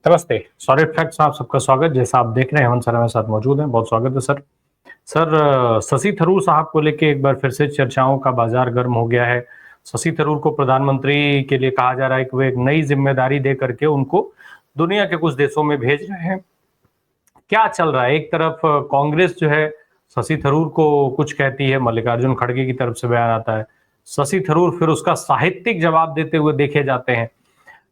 नमस्ते। Solid facts में आप सबका स्वागत। जैसा आप देख रहे हैं हेमंत सर हमारे साथ मौजूद हैं। बहुत स्वागत है सर। सर, शशि थरूर साहब को लेके एक बार फिर से चर्चाओं का बाजार गर्म हो गया है। शशि थरूर को प्रधानमंत्री के लिए कहा जा रहा है कि वो एक नई जिम्मेदारी दे करके उनको दुनिया के कुछ देशों में भेज रहे हैं। क्या चल रहा है? एक तरफ कांग्रेस जो है शशि थरूर को कुछ कहती है, मल्लिकार्जुन खड़गे की तरफ से बयान आता है, शशि थरूर फिर उसका साहित्यिक जवाब देते हुए देखे जाते हैं।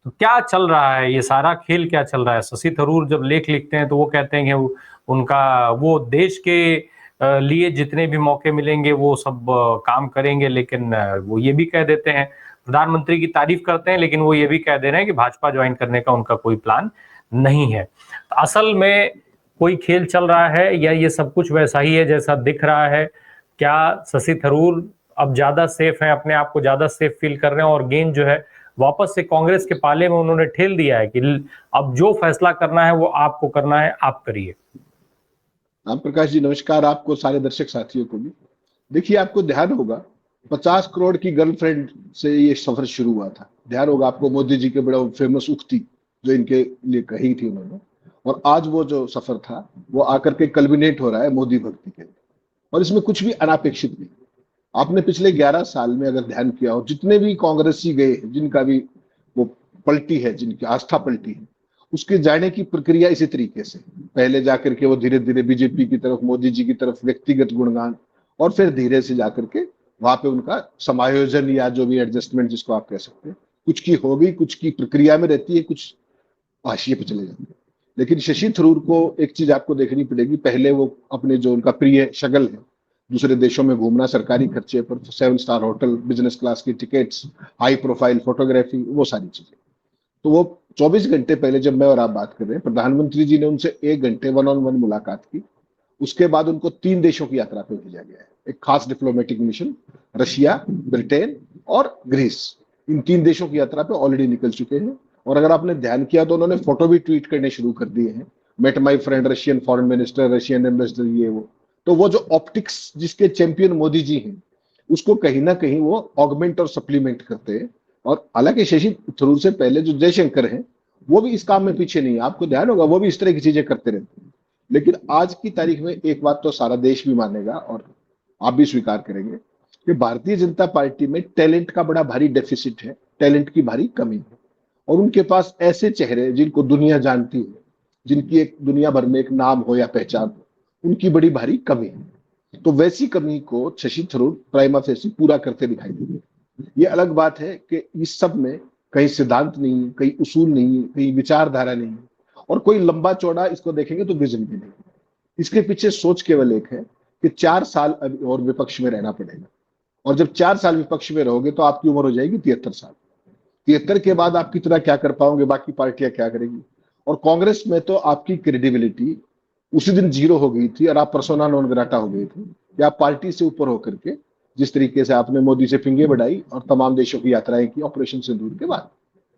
तो क्या चल रहा है? ये सारा खेल क्या चल रहा है? शशि थरूर जब लेख लिखते हैं तो वो कहते हैं कि उनका वो देश के लिए जितने भी मौके मिलेंगे वो सब काम करेंगे, लेकिन वो ये भी कह देते हैं, प्रधानमंत्री की तारीफ करते हैं, लेकिन वो ये भी कह दे रहे हैं कि भाजपा ज्वाइन करने का उनका कोई प्लान नहीं है। तो असल में कोई खेल चल रहा है या ये सब कुछ वैसा ही है जैसा दिख रहा है? क्या शशि थरूर अब ज्यादा सेफ है, अपने आप को ज्यादा सेफ फील कर रहे हैं और गेंद जो है वापस से कांग्रेस के पाले में उन्होंने ठेल दिया है कि अब जो फैसला करना है वो आपको करना है, आप करिए? आप प्रकाश जी नमस्कार, आपको सारे दर्शक साथियों को भी। देखिए, आपको ध्यान होगा 50 करोड़ की गर्लफ्रेंड से ये सफर शुरू हुआ था। ध्यान होगा आपको मोदी जी के बड़ा फेमस उक्ति जो इनके लिए कही थी उन्होंने, और आज वो जो सफर था वो आकर के कल्बिनेट हो रहा है मोदी भक्ति के। और इसमें कुछ भी अनापेक्षित नहीं। आपने पिछले 11 साल में अगर ध्यान किया हो, जितने भी कांग्रेसी गए हैं, जिनका भी वो पलटी है, जिनकी आस्था पलटी है, उसके जाने की प्रक्रिया इसी तरीके से। पहले जाकर के वो धीरे धीरे बीजेपी की तरफ, मोदी जी की तरफ व्यक्तिगत गुणगान, और फिर धीरे से जाकर के वहां पे उनका समायोजन या जो भी एडजस्टमेंट जिसको आप कह सकते हैं, कुछ की होगी, कुछ की प्रक्रिया में रहती है, कुछ हाशिए पे चले जाते हैं। लेकिन शशि थरूर को एक चीज आपको देखनी पड़ेगी। पहले वो अपने जो उनका प्रिय शगल है, दूसरे देशों में घूमना सरकारी खर्चे पर, 7 स्टार होटल, बिजनेस क्लास की टिकट्स, हाई प्रोफाइल फोटोग्राफी, वो सारी चीजें। तो वो 24 घंटे पहले जब मैं और आप बात कर रहे हैं, प्रधानमंत्री जी ने उनसे 1 घंटे 1-on-1 मुलाकात की। उसके बाद उनको 3 देशों की यात्रा पे भेजा गया है, एक खास डिप्लोमेटिक मिशन। रशिया, ब्रिटेन और ग्रीस, इन 3 देशों की यात्रा पे ऑलरेडी निकल चुके हैं। और अगर आपने ध्यान किया तो उन्होंने फोटो भी ट्वीट करने शुरू कर दिए हैं। Met my friend Russian foreign minister, Russian ambassador, ये वो। तो वो जो ऑप्टिक्स जिसके चैंपियन मोदी जी हैं, उसको कहीं ना कहीं वो ऑगमेंट और सप्लीमेंट करते हैं। और हालांकि शशि थरूर से पहले जो जयशंकर हैं, वो भी इस काम में पीछे नहीं है। आपको ध्यान होगा वो भी इस तरह की चीजें करते रहते हैं। लेकिन आज की तारीख में एक बात तो सारा देश भी मानेगा और आप भी स्वीकार करेंगे कि भारतीय जनता पार्टी में टैलेंट का बड़ा भारी डेफिसिट है, टैलेंट की भारी कमी है। और उनके पास ऐसे चेहरे जिनको दुनिया जानती है, जिनकी एक दुनिया भर में एक नाम हो या पहचान हो, उनकी बड़ी भारी कमी है। तो वैसी कमी को शशि थरूर प्राइमा फेसी पूरा करते दिखाई देंगे। ये अलग बात है कि इस सब में कहीं सिद्धांत नहीं है, कहीं उसूल नहीं है, कहीं विचारधारा नहीं है, और कोई लंबा चौड़ा इसको देखेंगे तो विजन भी नहीं। इसके पीछे सोच केवल एक है कि 4 साल अभी और विपक्ष में रहना पड़ेगा। और जब 4 साल विपक्ष में रहोगे तो आपकी उम्र हो जाएगी 73 साल। 73 के बाद आप कितना क्या कर पाओगे, बाकी पार्टियां क्या करेगी। और कांग्रेस में तो आपकी क्रेडिबिलिटी उसी दिन जीरो हो गई थी और आप पर्सोना नॉन ग्राटा हो गए थे कि आप पार्टी से ऊपर होकर के जिस तरीके से आपने मोदी से फिंगे बढ़ाई और तमाम देशों की यात्राएं की ऑपरेशन सिंदूर के बाद,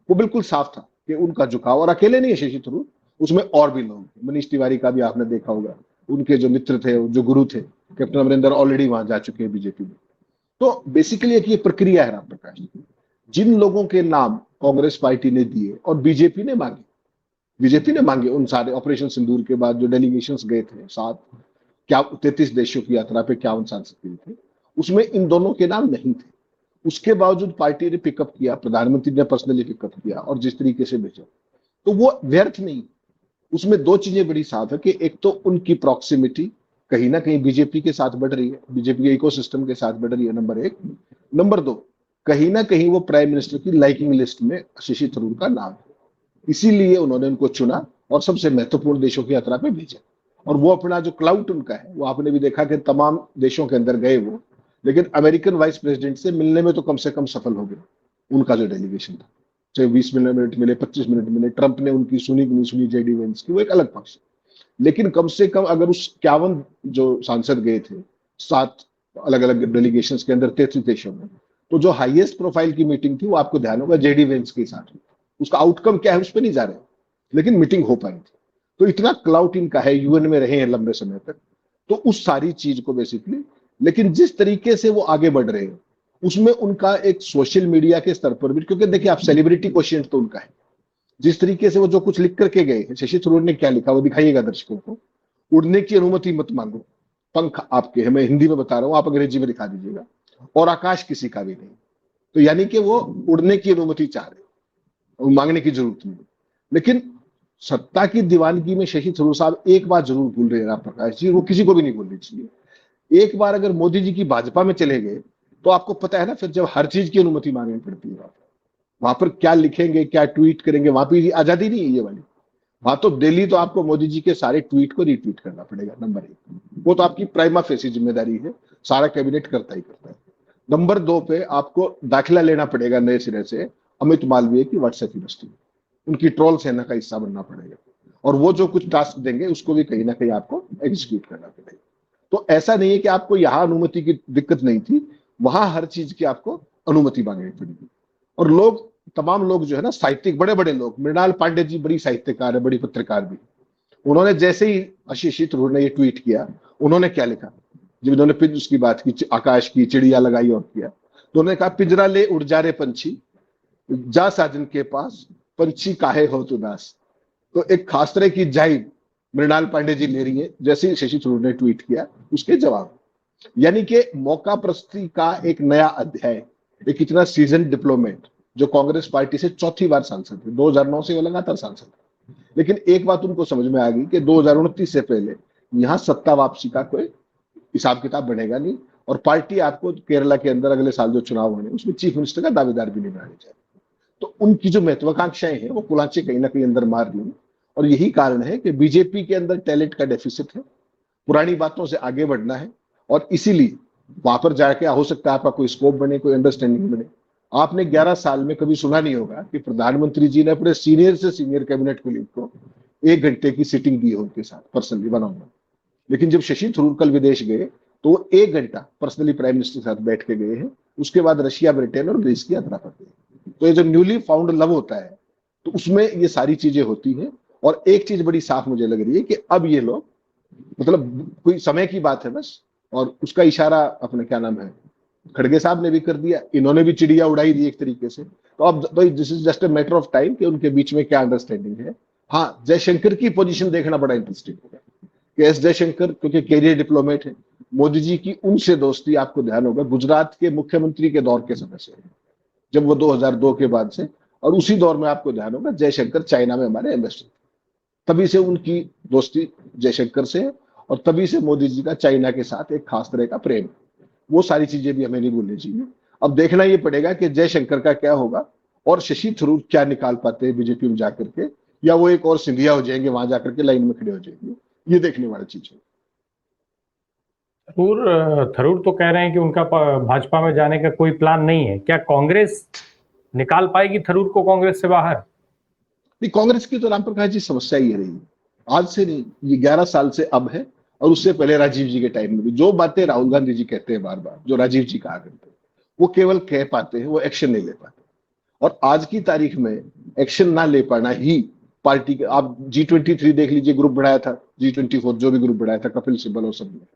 वो बिल्कुल साफ था कि उनका झुकाव। और अकेले नहीं है शशि थरूर, उसमें और भी लोग, मनीष तिवारी का भी आपने देखा होगा, उनके जो मित्र थे, जो गुरु थे, कैप्टन अमरिंदर ऑलरेडी वहां जा चुके हैं बीजेपी में। तो बेसिकली एक ये प्रक्रिया है राम प्रकाश, जिन लोगों के नाम कांग्रेस पार्टी ने दिए और बीजेपी ने मांगे उन सारे ऑपरेशन सिंदूर के बाद जो डेलीगेशन गए थे, 33 देशों की यात्रा पे 51 सांसद गए थे, उसमें इन दोनों के नाम नहीं थे। उसके बावजूद पार्टी ने पिकअप किया, प्रधानमंत्री ने पर्सनली पिकअप किया और जिस तरीके से भेजा, तो वो व्यर्थ नहीं। उसमें दो चीजें बड़ी साफ है कि एक तो उनकी प्रॉक्सिमिटी कहीं ना कहीं बीजेपी के साथ बढ़ रही है, बीजेपी के इकोसिस्टम के साथ बढ़ रही है, नंबर एक। नंबर दो, कहीं ना कहीं वो प्राइम मिनिस्टर की लाइकिंग लिस्ट में शशि थरूर का नाम है, इसीलिए उन्होंने उनको चुना और सबसे महत्वपूर्ण देशों की यात्रा पे भेजा। और वो अपना जो क्लाउट उनका है, वो आपने भी देखा कि तमाम देशों के अंदर गए वो, लेकिन अमेरिकन वाइस प्रेसिडेंट से मिलने में तो कम से कम सफल हो गए उनका जो डेलीगेशन था। चाहे 20 मिनट मिले, 25 मिनट मिले, ट्रंप ने उनकी सुनी कि नहीं सुनी, जेडी वेंस की, वो एक अलग पक्ष है। लेकिन कम से कम अगर उस 51 जो सांसद गए थे 7 अलग अलग डेलीगेशन के अंदर 33 देशों में, तो जो हाईएस्ट प्रोफाइल की मीटिंग थी वो आपको ध्यान होगा जेडी वेंस के साथ हुई। उसका आउटकम क्या है उस पर नहीं जा रहे, लेकिन मीटिंग हो पाई थी। तो इतना क्लाउट इनका है, यूएन में रहे हैं लंबे समय तक, तो उस सारी चीज को बेसिकली, लेकिन जिस तरीके से वो आगे बढ़ रहे हैं उसमें उनका एक सोशल मीडिया के स्तर पर भी, क्योंकि देखिए आप सेलिब्रिटी क्वेश्चन तो उनका है, जिस तरीके से वो जो कुछ लिख करके गए हैं, शशि थरूर ने क्या लिखा वो दिखाइएगा दर्शकों को। उड़ने की अनुमति मत मांगो, पंख आपके हैं, मैं हिंदी में बता रहा हूं, आप अंग्रेजी में दिखा दीजिएगा, और आकाश किसी का भी नहीं। तो यानी कि वो उड़ने की अनुमति चाह रहे हैं, मांगने की जरूरत नहीं। लेकिन सत्ता की दीवानगी में शशि थरूर साहब एक बात जरूर भूल रहे हैं राम प्रकाश जी, वो किसी को भी नहीं भूलनी चाहिए। एक बार अगर मोदी जी की भाजपा में चले गए तो आपको पता है ना, फिर जब हर चीज की अनुमति मांगनी पड़ती है, वहां पर क्या लिखेंगे, क्या ट्वीट करेंगे, वहां पर आजादी नहीं है ये वाली। वहां तो डेली तो आपको मोदी जी के सारे ट्वीट को रीट्वीट करना पड़ेगा, नंबर एक। वो तो आपकी प्राइमा फेसी जिम्मेदारी है, सारा कैबिनेट करता ही करता है। नंबर दो पे आपको दाखिला लेना पड़ेगा नए सिरे से अमित मालवीय की व्हाट्सएप यूनिवर्सिटी, उनकी ट्रोल सेना का हिस्सा बनना पड़ेगा, और वो जो कुछ टास्क देंगे उसको भी कहीं ना कहीं आपको एग्जीक्यूट करना पड़ेगा। तो ऐसा नहीं है कि आपको यहां अनुमति की दिक्कत नहीं थी, वहां हर चीज की आपको अनुमति मांगनी पड़ेगी। और लोग, तमाम लोग जो है ना, साहित्यिक, बड़े बड़े लोग, मृणाल पांडे जी बड़ी साहित्यकार है, बड़ी पत्रकार भी, उन्होंने जैसे ही शशि थरूर ने ये ट्वीट किया, उन्होंने क्या लिखा, जब इन्होंने पिंज उसकी बात की, आकाश की, चिड़िया लगाई और किया, तो उन्होंने कहा, पिंजरा ले उड़ जा रे पंछी, जा साजन के पास, पंछी काहे हो उदास। तो एक खास तरह की जाइब मृणाल पांडे जी ले रही है जैसे ही शशि थरूर ने ट्वीट किया उसके जवाब। यानी कि मौका प्रस्ती का एक नया अध्याय, एक इतना सीजन डिप्लोमेट जो कांग्रेस पार्टी से चौथी बार सांसद थे, 2009 से वो लगातार सांसद थे, लेकिन एक बात उनको समझ में आ गई कि 2029 से पहले यहां सत्ता वापसी का कोई हिसाब किताब बनेगा नहीं, और पार्टी आपको केरला के अंदर अगले साल जो चुनाव होने उसमें चीफ मिनिस्टर का दावेदार भी नहीं बनाने चाहिए। तो उनकी जो महत्वाकांक्षाएं हैं वो कुलाचे कहीं ना कहीं अंदर मार ली, और यही कारण है कि बीजेपी के अंदर टैलेंट का डेफिसिट है, पुरानी बातों से आगे बढ़ना है, और इसीलिए वहां पर जाके हो सकता है आपका कोई स्कोप बने, कोई अंडरस्टैंडिंग बने। आपने 11 साल में कभी सुना नहीं होगा कि प्रधानमंत्री जी ने अपने सीनियर से सीनियर कैबिनेट कोलीग को 1 घंटे की सीटिंग दी है उनके साथ पर्सनली वन ऑन वन। लेकिन जब शशि थरूर कल विदेश गए तो वो 1 घंटा पर्सनली प्राइम मिनिस्टर के साथ बैठ के गए हैं, उसके बाद रशिया, ब्रिटेन और ग्रीस की यात्रा पर गए। तो ये जो न्यूली फाउंड लव होता है, तो उसमें ये सारी चीजें होती हैं। और एक चीज बड़ी साफ मुझे लग रही है कि अब ये लोग, मतलब कोई समय की बात है बस, और उसका इशारा अपने क्या नाम है खड़गे साहब ने भी कर दिया, इन्होंने भी चिड़िया उड़ाई दी एक तरीके से। तो अब तो this is just a matter of time कि उनके बीच में क्या अंडरस्टैंडिंग है। हाँ, जयशंकर की पोजीशन देखना बड़ा इंटरेस्टिंग होगा कि एस जयशंकर क्योंकि कैरियर डिप्लोमेट है, मोदी जी की उनसे दोस्ती, आपको ध्यान होगा, गुजरात के मुख्यमंत्री के दौर के समय से है, जब वो 2002 के बाद से, और उसी दौर में आपको ध्यान होगा जयशंकर चाइना में हमारे एम्बेसडर, तभी से उनकी दोस्ती जयशंकर से है, और तभी से मोदी जी का चाइना के साथ एक खास तरह का प्रेम। वो सारी चीजें भी हमें नहीं भूलनी चाहिए। अब देखना ये पड़ेगा कि जयशंकर का क्या होगा, और शशि थरूर क्या निकाल पाते हैं बीजेपी में जाकर के, या वो एक और सिंधिया हो जाएंगे, वहां जाकर के लाइन में खड़े हो जाएंगे, ये देखने वाली चीज है। थरूर थरूर तो कह रहे हैं कि उनका भाजपा में जाने का कोई प्लान नहीं है। क्या कांग्रेस निकाल पाएगी थरूर को कांग्रेस से बाहर? नहीं, कांग्रेस की तो राम प्रकाश जी समस्या ये रही, आज से नहीं, ये 11 साल से अब है, और उससे पहले राजीव जी के टाइम में भी जो बातें राहुल गांधी जी कहते हैं बार बार, जो राजीव जी कहा करते हैं, वो केवल कह पाते हैं, वो एक्शन नहीं ले पाते। और आज की तारीख में एक्शन ना ले पाना ही पार्टी के, आप G23 देख लीजिए, ग्रुप बढ़ाया था, G24 जो भी ग्रुप बढ़ाया था, कपिल सिब्बल और सब ने,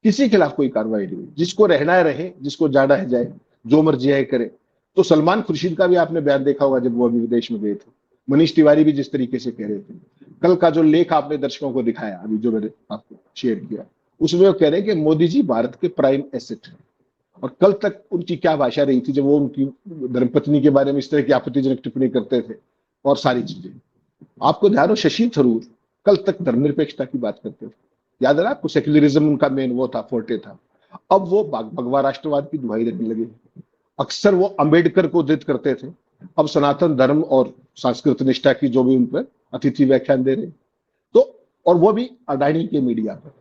किसी के खिलाफ कोई कार्रवाई नहीं हुई। जिसको रहना है रहे, जिसको जाना है जाए, जो मर्जी है करे। तो सलमान खुर्शीद का भी आपने बयान देखा होगा जब वो अभी विदेश में गए थे, मनीष तिवारी भी जिस तरीके से कह रहे थे, कल का जो लेख आपने दर्शकों को दिखाया अभी जो मैंने आपको शेयर किया, उसमें वो कह रहे हैं कि मोदी जी भारत के प्राइम एसेट है। और कल तक उनकी क्या भाषा रही थी जब वो उनकी धर्मपत्नी के बारे में इस तरह की आपत्तिजनक टिप्पणी करते थे, और सारी चीजें आपको ध्यान हो, शशि थरूर कल तक धर्मनिरपेक्षता की बात करते थे, याद है ना आपको, सेक्युलरिज्म उनका मेन वो था, फोर्टे था। अब वो भगवा राष्ट्रवाद की दुहाई देने लगे। अक्सर वो अंबेडकर को उद्धृत करते थे, अब सनातन धर्म और संस्कृत निष्ठा की जो भी उन पर अतिथि व्याख्यान दे रहे, तो और वो भी अडानी के मीडिया पर।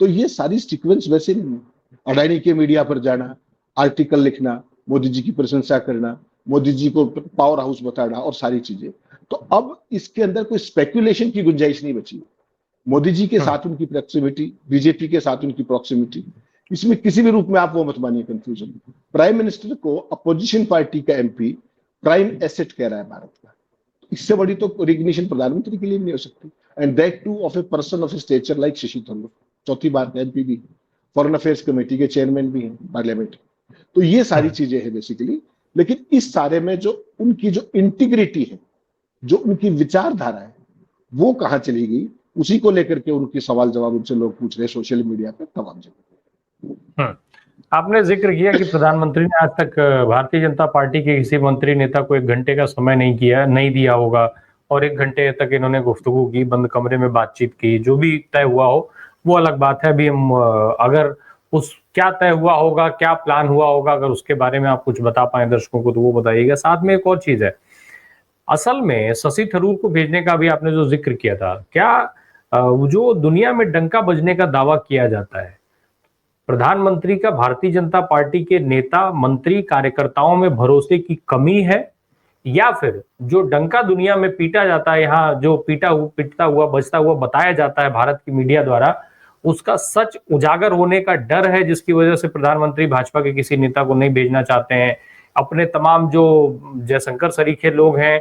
तो ये सारी सीक्वेंस वैसे नहीं है, अडानी के मीडिया पर जाना, आर्टिकल लिखना, मोदी जी की प्रशंसा करना, मोदी जी को पावर हाउस बताना, और सारी चीजें। तो अब इसके अंदर कोई स्पेकुलेशन की गुंजाइश नहीं बची। मोदी जी के साथ उनकी प्रॉक्सिमिटी, बीजेपी के साथ उनकी प्रॉक्सिमिटी, इसमें किसी भी रूप में आप वो मत मानिए कंफ्यूजन। प्राइम मिनिस्टर को अपोजिशन पार्टी का एमपी प्राइम एसेट कह रहा है भारत का, इससे बड़ी तो रिकग्निशन प्रधानमंत्री के लिए भी नहीं हो सकती, and that too of a person of a stature like Shashi Tharoor, चौथी बार एमपी भी, फॉरेन अफेयर्स कमेटी के चेयरमैन भी हैं पार्लियामेंट। तो ये सारी चीजें हैं बेसिकली। लेकिन इस सारे में जो उनकी जो इंटीग्रिटी है, जो उनकी विचारधारा है वो कहाँ चली गई, उसी को लेकर के उनके सवाल जवाब उनसे लोग पूछ रहे हैं सोशल मीडिया पे तमाम जगह। आपने जिक्र किया कि प्रधानमंत्री ने आज तक भारतीय जनता पार्टी के किसी मंत्री नेता को 1 घंटे का समय नहीं दिया होगा, और 1 घंटे तक इन्होंने गुफ्तगू की, बंद कमरे में बातचीत की। जो भी तय हुआ हो वो अलग बात है। अभी हम अगर उस क्या तय हुआ होगा, क्या प्लान हुआ होगा, अगर उसके बारे में आप कुछ बता पाए दर्शकों को तो वो बताइएगा। साथ में एक और चीज है, असल में शशि थरूर को भेजने का भी आपने जो जिक्र किया था, क्या जो दुनिया में डंका बजने का दावा किया जाता है, प्रधानमंत्री का भारतीय जनता पार्टी के नेता मंत्री कार्यकर्ताओं में भरोसे की कमी है, या फिर जो डंका दुनिया में पीटा जाता है, यहाँ जो पीटता हुआ बजता हुआ बताया जाता है भारत की मीडिया द्वारा, उसका सच उजागर होने का डर है, जिसकी वजह से प्रधानमंत्री भाजपा के किसी नेता को नहीं भेजना चाहते हैं। अपने तमाम जो जयशंकर सरीखे लोग हैं,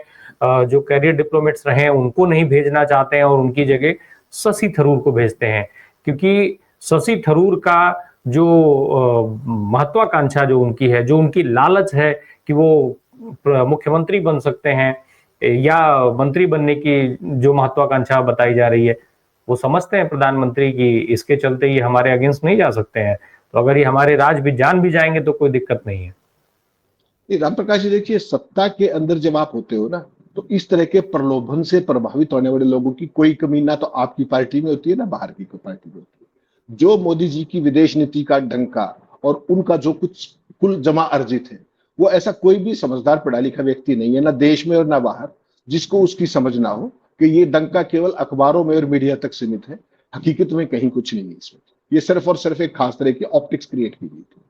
जो कैरियर डिप्लोमेट्स रहे हैं, उनको नहीं भेजना चाहते हैं और उनकी जगह शशि थरूर को भेजते हैं, क्योंकि शशि थरूर का जो महत्वाकांक्षा जो उनकी है, जो उनकी लालच है कि वो मुख्यमंत्री बन सकते हैं या मंत्री बनने की जो महत्वाकांक्षा बताई जा रही है, वो समझते हैं प्रधानमंत्री की इसके चलते ये हमारे अगेंस्ट नहीं जा सकते हैं, तो अगर ये हमारे राज भी जान भी जाएंगे तो कोई दिक्कत नहीं है। राम प्रकाश जी, देखिए, सत्ता के अंदर जब आप होते हो ना, तो इस तरह के प्रलोभन से प्रभावित होने वाले लोगों की कोई कमी ना तो आपकी पार्टी में होती है ना बाहर की कोई पार्टी में होती है। जो मोदी जी की विदेश नीति का डंका और उनका जो कुछ कुल जमा अर्जित है, वो ऐसा कोई भी समझदार पढ़ा लिखा व्यक्ति नहीं है, ना देश में और ना बाहर, जिसको उसकी समझ ना हो कि ये डंका केवल अखबारों में और मीडिया तक सीमित है। हकीकत में कहीं कुछ नहीं है इसमें। ये सिर्फ और सिर्फ एक खास तरह की ऑप्टिक्स क्रिएट की गई थी।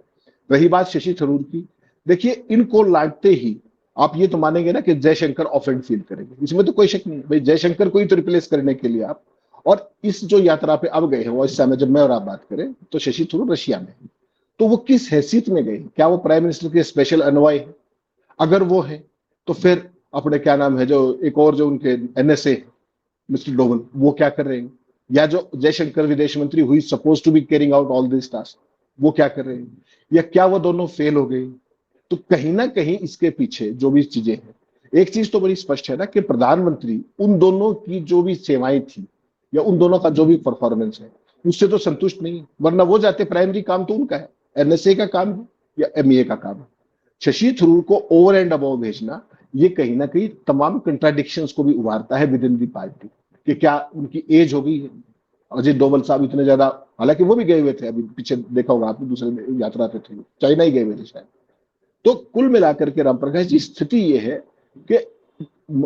रही बात शशि थरूर की, देखिए, इनको लाटते ही आप ये तो मानेंगे ना कि जयशंकर ऑफेंड फील करेंगे, इसमें तो कोई शक नहीं। भाई, जयशंकर को ही तो रिप्लेस करने के लिए आप, और इस जो यात्रा पे अब गए हैं, वो इस समय जब मैं और आप बात करें तो शशि थरूर रशिया में, तो वो किस हैसियत में गए? क्या वो प्राइम मिनिस्टर के स्पेशल अनवाय है? अगर वो है तो फिर अपने क्या नाम है, जो एक और जो उनके एनएसए मिस्टर डोवल, वो क्या कर रहे हैं? या जो जयशंकर विदेश मंत्री हुई suppose to be carrying out all this task, वो क्या कर रहे हैं? या क्या वो दोनों फेल हो गए? तो कहीं ना कहीं इसके पीछे जो भी चीजें हैं, एक चीज तो बड़ी स्पष्ट है ना कि प्रधानमंत्री उन दोनों की जो भी सेवाएं थी या उन दोनों का जो भी परफॉर्मेंस है, उससे तो संतुष्ट नहीं है। वरना वो जाते, प्राइमरी काम तो उनका है, एनएसए का काम है या एमईए का काम है। शशि थरूर को ओवर एंड अबव भेजना, ये कहीं ना कहीं तमाम कंट्राडिक्शंस को भी उभारता है विद इन दी पार्टी, कि क्या उनकी एज हो गई है? अजय डोवल साहब इतने ज्यादा, हालांकि वो भी गए हुए थे, अभी पीछे देखा होगा आपने, दूसरे यात्रा पे थे, चाइना ही गए हुए थे शायद। तो कुल मिलाकर के राम प्रकाश जी, स्थिति ये है कि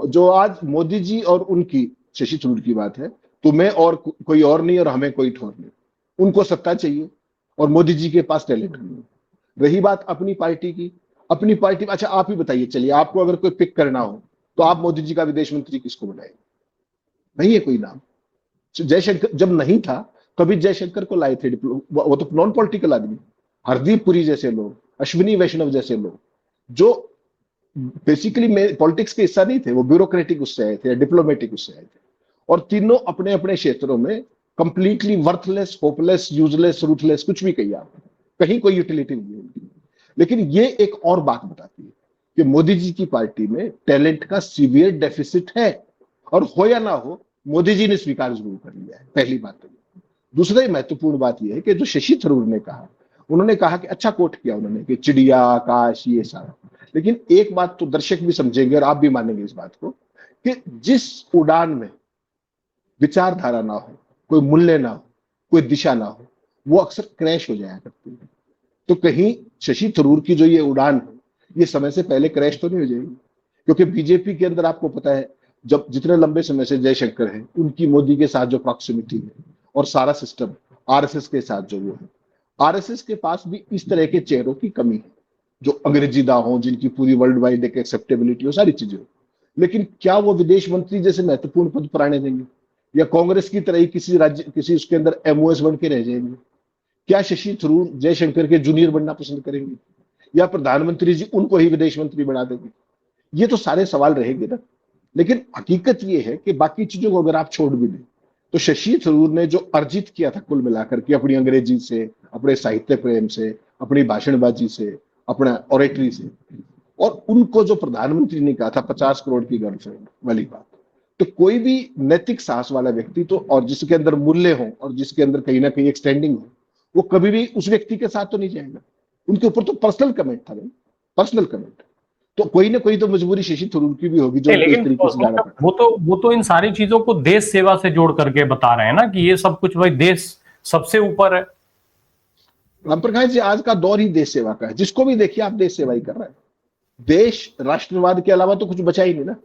जो आज मोदी जी और उनकी, शशि थरूर की बात है, तुम्हें और कोई और नहीं और हमें कोई ठोर नहीं। उनको सत्ता चाहिए और मोदी जी के पास टैलेंट नहीं है। रही बात अपनी पार्टी की, अपनी पार्टी, अच्छा आप ही बताइए, चलिए, आपको अगर कोई पिक करना हो तो आप मोदी जी का विदेश मंत्री किसको बनाएंगे? नहीं है कोई नाम। जयशंकर जब नहीं था तभी जयशंकर को लाए थे, वो तो नॉन पॉलिटिकल आदमी, हरदीप पुरी जैसे लोग, अश्विनी वैष्णव जैसे लोग, जो बेसिकली पॉलिटिक्स के हिस्सा नहीं थे, वो ब्यूरोक्रेटिक उससे आए थे, डिप्लोमेटिक उससे आए थे, और तीनों अपने अपने क्षेत्रों में completely worthless, hopeless, useless, ruthless, कुछ भी कहिए आप, कहीं कोई यूटिलिटी नहीं है उनकी। लेकिन ये एक और बात बताती है कि मोदी जी की पार्टी में टैलेंट का सीवियर डेफिसिट है, और हो या ना हो, मोदी जी ने स्वीकार जरूर कर लिया है, पहली बात तो। दूसरी महत्वपूर्ण बात यह है कि जो शशि थरूर ने कहा, उन्होंने कहा कि अच्छा कोट किया उन्होंने कि चिड़िया, आकाश, ये सारा, लेकिन एक बात तो दर्शक भी समझेंगे और आप भी मानेंगे इस बात को, कि जिस उड़ान में विचारधारा ना हो, कोई मूल्य ना हो, कोई दिशा ना हो, वो अक्सर क्रैश हो जाया करती है। तो कहीं शशि थरूर की जो ये उड़ान है, ये समय से पहले क्रैश तो नहीं हो जाएगी? क्योंकि बीजेपी के अंदर आपको पता है, जब जितने लंबे समय से जयशंकर है, उनकी मोदी के साथ जो प्रॉक्सिमिटी है और सारा सिस्टम, आरएसएस के साथ जो वो है, आरएसएस के पास भी इस तरह के चेहरों की कमी है, जो अंग्रेजीदा हो, जिनकी पूरी वर्ल्ड वाइड एक एक्सेप्टेबिलिटी हो, सारी चीजें हो। लेकिन क्या वो विदेश मंत्री जैसे महत्वपूर्ण पद पर आने देंगे? या कांग्रेस की तरह ही किसी राज्य, किसी उसके अंदर एमओएस बन के रह जाएंगे? क्या शशि थरूर जयशंकर के जूनियर बनना पसंद करेंगे, या प्रधानमंत्री जी उनको ही विदेश मंत्री बना देंगे? ये तो सारे सवाल रहेंगे ना। लेकिन हकीकत ये है कि बाकी चीजों को अगर आप छोड़ भी दें, तो शशि थरूर ने जो अर्जित किया था कुल मिलाकर के, अपनी अंग्रेजी से, अपने साहित्य प्रेम से, अपनी भाषणबाजी से, अपना ऑरेटरी से, और उनको जो प्रधानमंत्री ने कहा था 50 करोड़ की गर्लफ्रेंड वाली बात, तो कोई भी नैतिक साहस वाला व्यक्ति तो, और जिसके अंदर मूल्य हो और जिसके अंदर कहीं ना कहीं एक स्टैंडिंग हो, वो कभी भी उस व्यक्ति के साथ तो नहीं जाएगा। उनके ऊपर तो पर्सनल कमेंट था भाई, पर्सनल कमेंट। तो कोई ना कोई तो मजबूरी शशि थरूर की भी होगी जो उनको इस लेकिन तरीके से जाना पड़ा। वो तो इन सारी चीजों को देश सेवा से जोड़ करके बता रहे हैं ना कि ये सब कुछ भाई देश सबसे ऊपर है। राम प्रकाश जी, आज का दौर ही देश सेवा का है। जिसको भी देखिए आप देश सेवा ही कर रहा है। देश राष्ट्रवाद के अलावा तो कुछ बचा ही नहीं ना।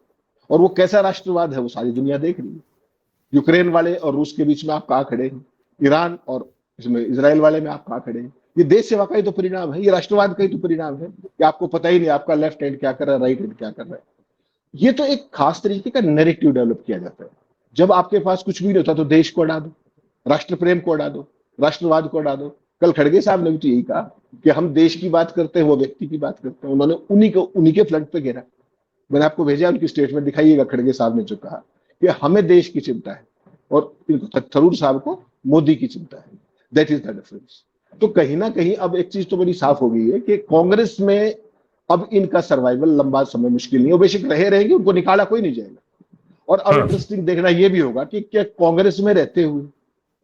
और वो कैसा राष्ट्रवाद है वो सारी दुनिया देख रही है। यूक्रेन वाले और रूस के बीच में आप कहाँ खड़े हैं, ईरान और इसमें इसराइल वाले में आप कहाँ खड़े हैं। ये देश सेवा का ही तो परिणाम है, ये राष्ट्रवाद का ही तो परिणाम है कि आपको पता ही नहीं आपका लेफ्ट हैंड क्या कर रहा है, राइट हैंड क्या कर रहा है। ये तो एक खास तरीके का नैरेटिव डेवलप किया जाता है। जब आपके पास कुछ भी नहीं होता तो देश को उड़ा दो, राष्ट्र प्रेम को उड़ा दो, राष्ट्रवाद को उड़ा दो। कल खड़गे साहब ने भी तो यही कहा कि हम देश की बात करते हैं, वो व्यक्ति की बात करते हैं। उन्होंने उन्हीं के फ्लंट पे घेरा। मैंने आपको भेजा, उनकी स्टेटमेंट दिखाइएगा। खड़गे साहब ने जो कहा कि हमें देश की चिंता है और थरूर साहब को मोदी की चिंता है। That is the difference. तो कहीं ना कहीं अब एक चीज तो बड़ी साफ हो गई है कि कांग्रेस में अब इनका सर्वाइवल लंबा समय मुश्किल नहीं है। बेशक रहेंगे, उनको निकाला कोई नहीं जाएगा। और अब इंटरेस्टिंग देखना यह भी होगा कि क्या कांग्रेस में रहते हुए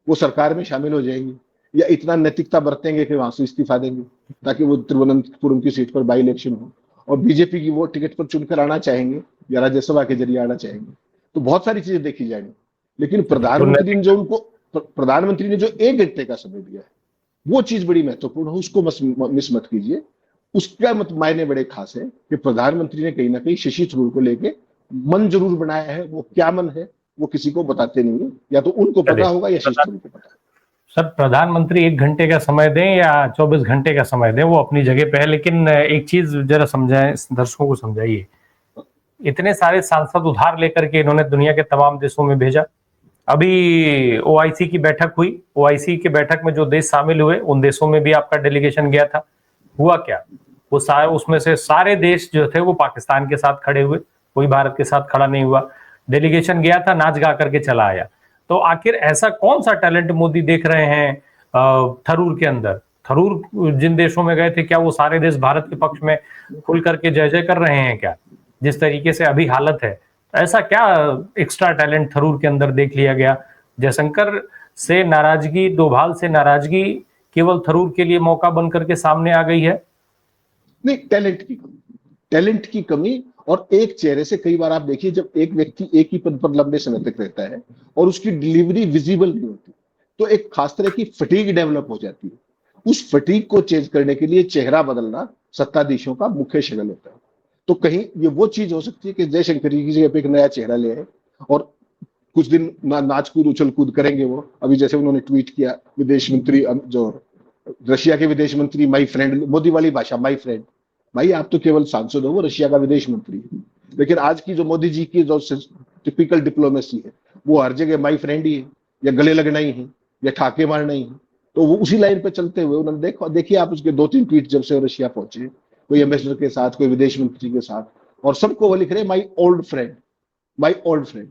वो सरकार में शामिल हो जाएंगे या इतना नैतिकता बरतेंगे कि वहां से इस्तीफा देंगे ताकि वो तिरुवनंतपुरम की सीट पर बाई इलेक्शन हो और बीजेपी की वो टिकट पर चुनकर आना चाहेंगे या राज्यसभा के जरिए आना चाहेंगे। तो बहुत सारी चीजें देखी जाएंगी। लेकिन प्रधानमंत्री ने जो 1 घंटे का समय दिया है वो चीज बड़ी महत्वपूर्ण है। उसको मिस मत कीजिए। उसका मायने बड़े खास है कि प्रधानमंत्री ने कहीं ना कहीं शशि थरूर को लेके मन जरूर बनाया है। वो क्या मन है वो किसी को बताते नहीं है, या तो उनको पता होगा या शशि थरूर को पता है। सर, प्रधानमंत्री 1 घंटे का समय दें या 24 घंटे का समय दें, वो अपनी जगह पे है। लेकिन एक चीज जरा समझाएं, दर्शकों को समझाइए। इतने सारे सांसद उधार लेकर के इन्होंने दुनिया के तमाम देशों में भेजा। अभी ओआईसी की बैठक हुई, ओआईसी की बैठक में जो देश शामिल हुए उन देशों में भी आपका डेलीगेशन गया था। हुआ क्या, वो सारे उसमें से सारे देश जो थे वो पाकिस्तान के साथ खड़े हुए, कोई भारत के साथ खड़ा नहीं हुआ। डेलीगेशन गया था, नाच गा करके चला आया। तो आखिर ऐसा कौन सा टैलेंट मोदी देख रहे हैं थरूर के अंदर? थरूर जिन देशों में गए थे, क्या वो सारे देश भारत के पक्ष में खुल करके जय जय कर रहे हैं क्या? जिस तरीके से अभी हालत है, ऐसा क्या एक्स्ट्रा टैलेंट थरूर के अंदर देख लिया गया? जयशंकर से नाराजगी, डोभाल से नाराजगी केवल थरूर के लिए मौका बन करके सामने आ गई है? नहीं, टैलेंट की कमी और एक चेहरे से कई बार आप देखिए जब एक व्यक्ति एक ही पद पर लंबे समय तक रहता है और उसकी डिलीवरी विजिबल नहीं होती तो एक खास तरह की फटीग डेवलप हो जाती है। उस फटीग को चेंज करने के लिए चेहरा बदलना सत्ताधीशों का मुख्य शगल होता है। तो कहीं ये वो चीज हो सकती है कि जयशंकर जी की जगह पे एक नया चेहरा ले आए और कुछ दिन नाच कूद उछल कूद करेंगे वो। अभी जैसे उन्होंने ट्वीट किया, विदेश मंत्री जो रशिया के विदेश मंत्री, माई फ्रेंड, मोदी वाली भाषा, माई फ्रेंड। भाई आप तो केवल सांसद हो, वो रशिया का विदेश मंत्री है। लेकिन आज की जो मोदी जी की जो टिपिकल डिप्लोमेसी है वो हर जगह माई फ्रेंड ही है, या गले लगना ही है, या ठाके मारना ही है। तो वो उसी लाइन पे चलते हुए उन्होंने देखिए आप उसके 2-3 ट्वीट जब से रशिया पहुंचे, कोई एम्बेसडर के साथ, कोई विदेश मंत्री के साथ, और सबको वो लिख रहे हैं my old friend, my old friend.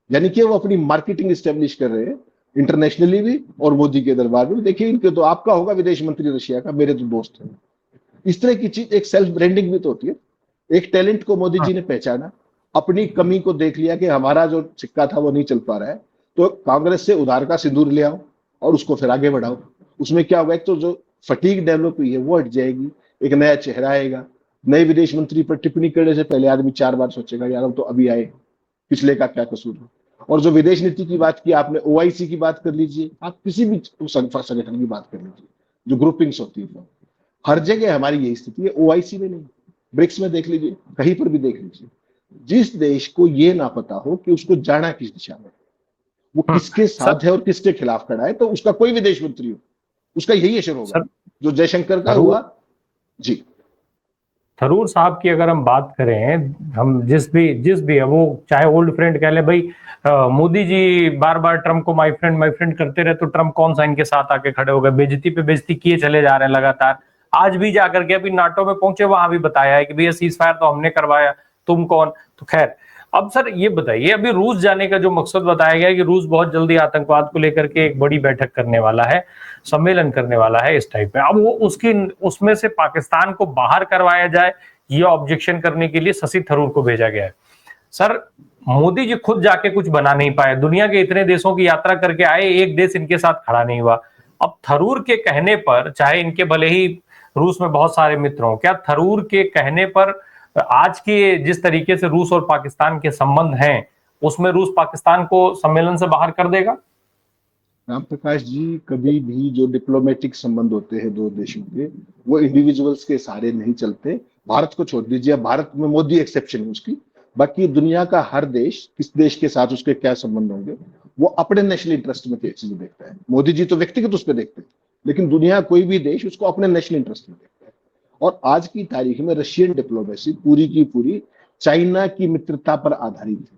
यानी कि वो अपनी मार्केटिंग स्टेब्लिश कर रहे हैं इंटरनेशनली भी और मोदी के दरबार में। देखिए इनके तो, आपका होगा विदेश मंत्री रशिया का, मेरे तो दोस्त हैं। इस तरह की चीज एक सेल्फ ब्रांडिंग भी तो होती है। एक टैलेंट को मोदी जी ने पहचाना, अपनी कमी को देख लिया कि हमारा जो सिक्का था वो नहीं चल पा रहा है, तो कांग्रेस से उधार का सिंदूर ले आओ और उसको फिर आगे बढ़ाओ। उसमें क्या होगा, एक तो जो फटीग डेवलप हुई है वो हट जाएगी, एक नया चेहरा आएगा। नए विदेश मंत्री पर टिप्पणी करने से पहले आदमी 4 बार सोचेगा यार तो अभी आए, पिछले का क्या कसूर है। और जो विदेश नीति की बात की आपने, ओआईसी की बात कर लीजिए, आप किसी भी संगठन की बात कर लीजिए, जो ग्रुपिंग्स होती है, हर जगह हमारी यही स्थिति है। ओआईसी में नहीं, ब्रिक्स में देख लीजिए, कहीं पर भी देख लीजिए। जिस देश को ये ना पता हो कि उसको जाना किस दिशा में, वो किसके साथ है और किसके खिलाफ खड़ा है, तो उसका कोई विदेश मंत्री हो, उसका यही असर होगा जो जयशंकर का हुआ। जी, थरूर साहब की अगर हम बात करें, हम जिस भी है वो चाहे ओल्ड फ्रेंड कह ले भाई, मोदी जी बार बार ट्रम्प को माय फ्रेंड करते रहे, तो ट्रम्प कौन सा इनके साथ आके खड़े हो गए? बेइज्जती पे बेइज्जती किए चले जा रहे हैं लगातार। आज भी जाकर के अभी नाटो में पहुंचे, वहां भी बताया है कि भैया सीज फायर तो हमने करवाया, तुम कौन? तो खैर, अब सर ये बताइए, अभी रूस जाने का जो मकसद बताया गया है कि रूस बहुत जल्दी आतंकवाद को लेकर के एक बड़ी बैठक करने वाला है, सम्मेलन करने वाला है इस टाइप में। अब वो उसमें से पाकिस्तान को बाहर करवाया जाए ये ऑब्जेक्शन करने के लिए शशि थरूर को भेजा गया है। सर, मोदी जी खुद जाके कुछ बना नहीं पाए, दुनिया के इतने देशों की यात्रा करके आए, एक देश इनके साथ खड़ा नहीं हुआ। अब थरूर के कहने पर, चाहे इनके भले ही रूस में बहुत सारे मित्र हों, क्या थरूर के कहने पर आज के जिस तरीके से रूस और पाकिस्तान के संबंध हैं, उसमें रूस पाकिस्तान को सम्मेलन से बाहर कर देगा? राम प्रकाश जी, कभी भी जो डिप्लोमेटिक संबंध होते हैं दो देशों के, वो इंडिविजुअल्स के सहारे नहीं चलते। भारत को छोड़ दीजिए, भारत में मोदी एक्सेप्शन है उसकी, बाकी दुनिया का हर देश, किस देश के साथ उसके क्या संबंध होंगे, वो अपने नेशनल इंटरेस्ट में चीजें देखता है। मोदी जी तो व्यक्तिगत उस पर देखते हैं, लेकिन दुनिया कोई भी देश उसको अपने नेशनल इंटरेस्ट में देखता है। और आज की तारीख में रशियन डिप्लोमेसी पूरी की पूरी चाइना की मित्रता पर आधारित है।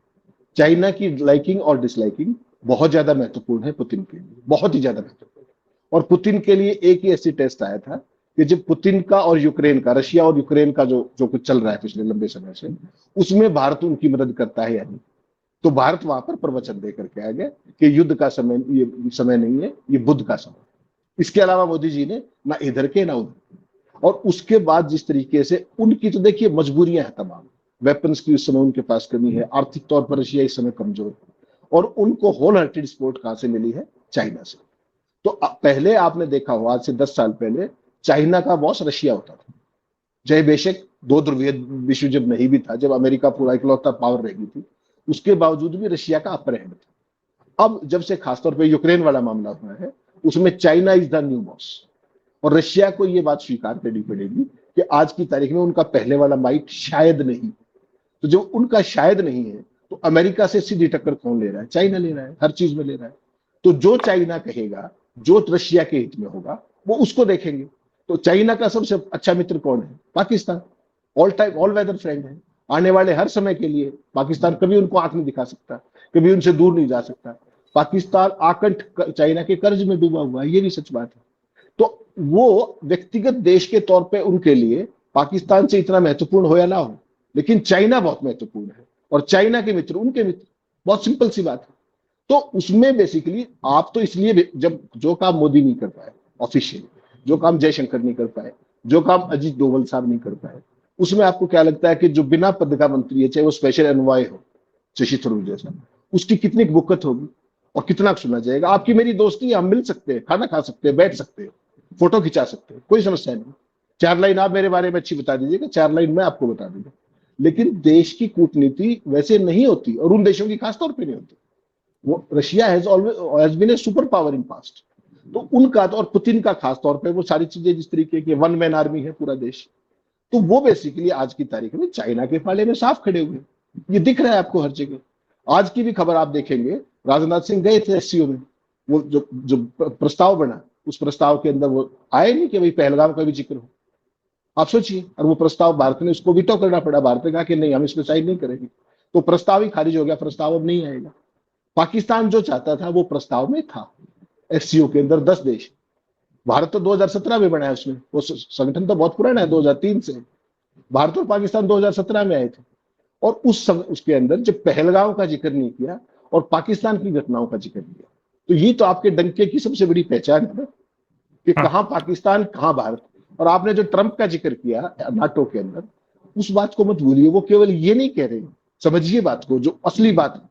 चाइना की लाइकिंग और डिसलाइकिंग बहुत ज्यादा महत्वपूर्ण है पुतिन के लिए, बहुत ही ज्यादा महत्वपूर्ण। और पुतिन के लिए एक ही ऐसी टेस्ट आया था कि जब पुतिन का और यूक्रेन का, रशिया और यूक्रेन का जो जो कुछ चल रहा है पिछले लंबे समय से, उसमें भारत उनकी मदद करता है या नहीं। तो भारत वहां पर प्रवचन दे करके आ गया कि युद्ध का समय, ये समय नहीं है, ये बुद्ध का समय। इसके अलावा मोदी जी ने ना इधर के ना उधर। और उसके बाद जिस तरीके से उनकी, तो देखिए मजबूरियां हैं तमाम, वेपन्स की उस समय उनके पास कमी है, आर्थिक तौर पर रशिया इस समय कमजोर है, और उनको होल हार्टेड सपोर्ट कहां से मिली है? चाइना से। तो पहले आपने देखा हो, आज से 10 साल पहले चाइना का बॉस रशिया होता था, चाहे बेशक दो ध्रुवीय विश्व जब नहीं भी था, जब अमेरिका पूरा इकलौता पावर रह गई थी, उसके बावजूद भी रशिया का अपर हैंड था। अब जब से खासतौर पर यूक्रेन वाला मामला हुआ है, उसमें China is the new boss. और रशिया को यह बात स्वीकार करनी पड़ेगी कि आज की तारीख में उनका पहले वाला माइट शायद नहीं। तो जब उनका शायद नहीं है, तो अमेरिका से सीधी टक्कर कौन ले रहा है? चाइना ले रहा है, हर चीज में ले रहा है। तो जो चाइना कहेगा, जो रशिया के हित में होगा, वो उसको देखेंगे। तो चाइना का सबसे अच्छा मित्र कौन है? Pakistan. All time all weather friend है। आने वाले हर समय के लिए पाकिस्तान कभी उनको आंख नहीं दिखा सकता, कभी उनसे दूर नहीं जा सकता। पाकिस्तान आकंठ चाइना के कर्ज में डूबा हुआ है, ये भी सच बात है। तो वो व्यक्तिगत देश के तौर पे उनके लिए पाकिस्तान से इतना महत्वपूर्ण हो या ना हो, लेकिन चाइना बहुत महत्वपूर्ण है, और चाइना के मित्र उनके मित्र। बहुत सिंपल सी बात है। तो उसमें बेसिकली आप तो इसलिए, जब जो काम मोदी नहीं कर पाए ऑफिशियली, जो काम जयशंकर नहीं कर पाए, जो काम अजीत डोवल साहब नहीं कर पाए, उसमें आपको क्या लगता है कि जो बिना पद का मंत्री है, चाहे वो स्पेशल एनवॉय हो, शशि थरूर जैसा, उसकी कितनी बुक्कत होगी और कितना सुना जाएगा? आपकी मेरी दोस्ती, हम मिल सकते हैं, खाना खा सकते हैं, बैठ सकते हैं, फोटो खिंचा सकते हैं, कोई समस्या नहीं। 4 लाइन आप मेरे बारे में अच्छी बता दीजिएगा, 4 लाइन मैं आपको बता दूंगा। लेकिन देश की कूटनीति वैसे नहीं होती, और उन देशों की खासतौर पर नहीं होती। वो Russia has been a super power in past. तो उनका तो, और पुतिन का खास तौर पे, वो सारी चीजें जिस तरीके की वन मैन आर्मी है पूरा देश, तो वो बेसिकली आज की तारीख में चाइना के पाले में साफ खड़े हुए। ये दिख रहा है आपको हर जगह। आज की भी खबर आप देखेंगे, राजनाथ सिंह गए थे एससीओ में, वो जो जो प्रस्ताव बना, उस प्रस्ताव के अंदर वो आए नहीं कि भाई पहलगाम का भी जिक्र हो। आप सोचिए, और वो प्रस्ताव भारत ने, उसको विटो करना पड़ा। भारत ने कहा कि नहीं, हम इसमें साइन नहीं करेंगे, तो प्रस्ताव ही खारिज हो गया, प्रस्ताव अब नहीं आएगा। पाकिस्तान जो चाहता था वो प्रस्ताव में था, एससीओ के अंदर 10 देश। भारत तो 2017 में बना है, उसमें वो संगठन तो बहुत पुराना है, 2003 से। भारत और पाकिस्तान 2017 में आए थे, और उसके अंदर जब पहलगाम का जिक्र नहीं किया और पाकिस्तान की घटनाओं का जिक्र किया, तो ये तो आपके डंके की सबसे बड़ी पहचान है कि कहां पाकिस्तान, कहां भारत। और आपने जो ट्रंप का जिक्र किया नाटो के अंदर, उस बात को मत भूलिए। वो केवल ये नहीं कह रहे, समझिए बात को, जो असली बात है,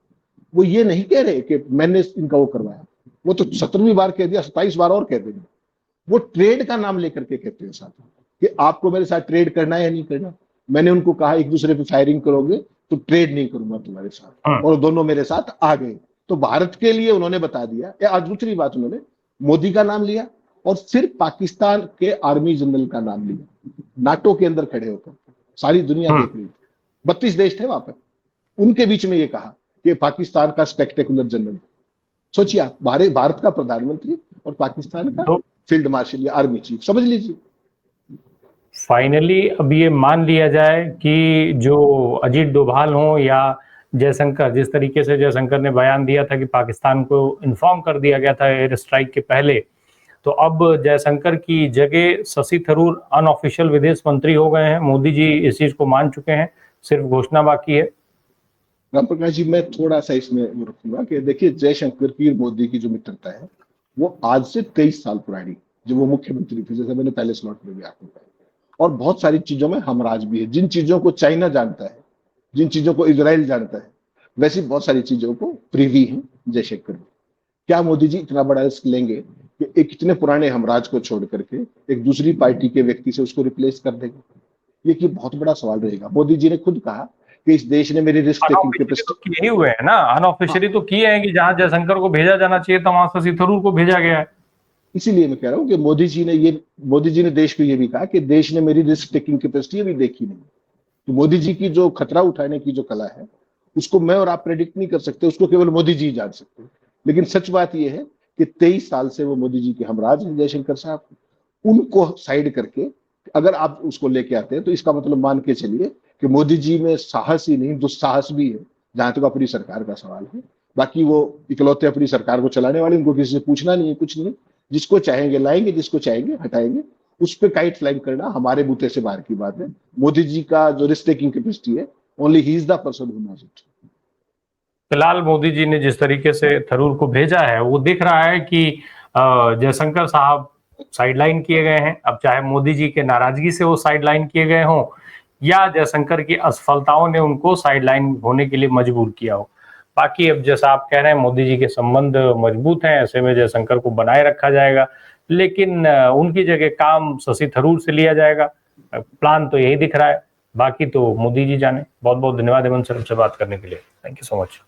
वो ये नहीं कह रहे कि मैंने इनका वो करवाया। वो तो 17वीं बार कह दिया, 27 बार और कह देंगे। वो ट्रेड का नाम लेकर के कहते हैं साथ कि आपको मेरे साथ ट्रेड करना है या नहीं करना। मैंने उनको कहा एक दूसरे पे फायरिंग करोगे तो ट्रेड नहीं करूंगा तुम्हारे साथ, और दोनों मेरे साथ आ गए। तो भारत के लिए उन्होंने बता दिया। या दूसरी बात, उन्होंने मोदी का नाम लिया और सिर्फ पाकिस्तान के आर्मी जनरल का नाम लिया, नाटो के अंदर खड़े होकर। सारी दुनिया देख रही थी, 32 देश थे वहां पर, उनके बीच में ये कहा कि पाकिस्तान का स्पेक्टेकुलर जनरल। सोचिए आप, भारत का प्रधानमंत्री और पाकिस्तान का तो फील्ड मार्शल या आर्मी चीफ, समझ लीजिए। फाइनली अब ये मान लिया जाए कि जो अजीत डोभाल हो या जयशंकर, जिस तरीके से जयशंकर ने बयान दिया था कि पाकिस्तान को इन्फॉर्म कर दिया गया था एयर स्ट्राइक के पहले, तो अब जयशंकर की जगह शशि थरूर अनऑफिशियल विदेश मंत्री हो गए हैं। मोदी जी इस चीज को मान चुके हैं, सिर्फ घोषणा बाकी है। राम प्रकाश जी, मैं थोड़ा सा इसमें रखूंगा कि देखिए, जयशंकर की और मोदी की जो मित्रता है, वो आज से 23 साल पुरानी, जब वो मुख्यमंत्री थे, जैसे मैंने पहले स्लॉट में भी आपको कहा। और बहुत सारी चीजों में हमराज भी है। जिन चीजों को चाइना जानता है, जिन चीजों को इजराइल जानता है, वैसी बहुत सारी चीजों को प्रिवी है जयशंकर भी। क्या मोदी जी इतना बड़ा रिस्क लेंगे कि एक इतने पुराने हमराज को छोड़ करके एक दूसरी पार्टी के व्यक्ति से उसको रिप्लेस कर देंगे? ये कि बहुत बड़ा सवाल रहेगा। मोदी जी ने खुद कहा कि इस देश ने मेरी रिस्क टेकिंग अनऑफिशियली तो कैपेसिटी। किए ही हुए हैं ना, अनऑफिशियली तो किए हैं कि जहां जयशंकर को भेजा जाना चाहिए था वहां शशि थरूर को भेजा गया है। इसीलिए मैं कह रहा हूं कि मोदी जी ने देश को ये भी कहा कि देश ने मेरी रिस्क टेकिंग कैपेसिटी अभी देखी नहीं। तो मोदी जी की जो खतरा उठाने की जो कला है, उसको मैं और आप प्रेडिक्ट नहीं कर सकते, उसको केवल मोदी जी जान सकते हैं। लेकिन सच बात यह है कि 23 साल से वो मोदी जी के हमराज हैं जयशंकर साहब। उनको साइड करके अगर आप उसको लेके आते हैं तो इसका मतलब मान के चलिए कि मोदी जी में साहस ही नहीं दुस्साहस भी है, जहां तक अपनी सरकार का सवाल है। बाकी वो इकलौते अपनी सरकार को चलाने वाले, उनको किसी से पूछना नहीं है, कुछ नहीं। जिसको चाहेंगे लाएंगे, जिसको चाहेंगे हटाएंगे। उस पर काइट फ्लाइंग करना हमारे बूते से बाहर की बात है। मोदी जी का जो रिस्क टेकिंग कैपेसिटी है, ओनली ही is the person who knows it. फिलहाल मोदी जी ने जिस तरीके से थरूर को भेजा है वो दिख रहा है कि जयशंकर साहब साइडलाइन किए गए हैं। अब चाहे मोदी जी के नाराजगी से वो साइडलाइन किए गए हों या जयशंकर की असफलताओं ने उनको साइडलाइन होने के लिए मजबूर किया हो, बाकी अब जैसा आप कह रहे हैं मोदी जी के संबंध मजबूत हैं, ऐसे में जयशंकर को बनाए रखा जाएगा, लेकिन उनकी जगह काम शशि थरूर से लिया जाएगा। प्लान तो यही दिख रहा है, बाकी तो मोदी जी जाने। बहुत बहुत धन्यवाद हेमंत सर, हमसे बात करने के लिए। Thank you so much.